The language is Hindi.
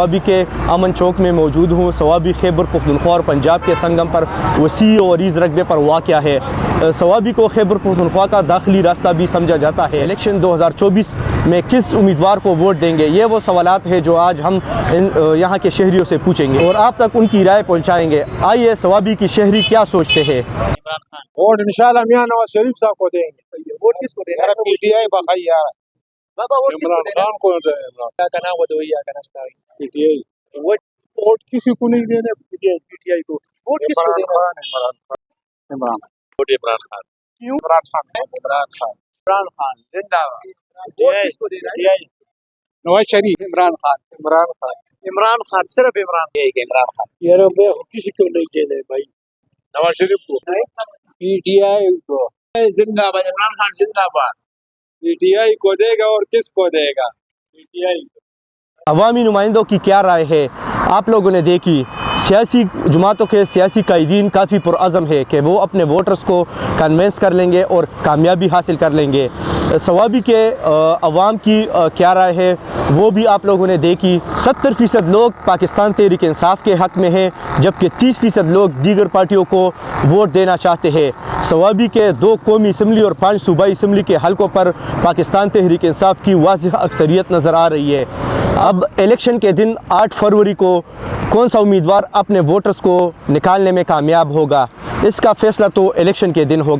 सवाबी के अमन चौक में मौजूद हूँ। सवाबी खैबर पख्तूनख्वा और पंजाब के संगम पर वसी और अरीज़ रकबे पर वाक़या है। सवाबी को खैबर पख्तूनख्वा का दाखिली रास्ता भी समझा जाता है। इलेक्शन 2024 में किस उम्मीदवार को वोट देंगे, ये वो सवालात हैं जो आज हम यहाँ के शहरियों से पूछेंगे और आप तक उनकी राय पहुँचाएँगे। आइए सवाबी की शहरी क्या सोचते हैं। वोट इंशाल्लाह मियां नवाज शरीफ साहब को देंगे। वोट किसको देना? पीटीआई बखाई यार बाबा वोट किसको इमरान देना? खान को दें। इमरान क्या करना वो दो या करना चाहिए। पीटीआई वोट वोट किसी को नहीं देने। पीटीआई को वोट किसको इमरान देना? खान इमरान खान इमरान वोट इमरान खान। क्यों? इमरान खान इमरान खान इमरान खान जिंदाबाद। वोट किसको देना है? नवाज शरीफ इमरान खान। इमरान खान इमरान खान सिर्फ इमरान खान। यार मैं किसी को नहीं देने भाई। नवाज शरीफ को पीटीआई को जिंदाबाद। इमरान खान जिंदाबाद। पीटीआई को देगा और किसको देगा? पीटीआई। अवामी नुमाइंदों की क्या राय है आप लोगों ने देखी। सियासी जमातों के सियासी कायदीन काफ़ी पुरअज़म है कि वो अपने वोटर्स को कन्वेंस कर लेंगे और कामयाबी हासिल कर लेंगे। सवाबी के अवाम की क्या राय है वो भी आप लोगों ने देखी। 70% लोग पाकिस्तान तहरीक इंसाफ के हक़ में हैं, जबकि 30% लोग दीगर पार्टियों को वोट देना चाहते हैं। सवाबी के 2 कौमी असम्बली और 5 सूबाई असम्बली के हलकों पर पाकिस्तान तहरीक इंसाफ की वाज़िह अक्सरियत नज़र आ रही है। अब इलेक्शन के दिन 8 फरवरी को कौन सा उम्मीदवार अपने वोटर्स को निकालने में कामयाब होगा, इसका फ़ैसला तो इलेक्शन के दिन होगा।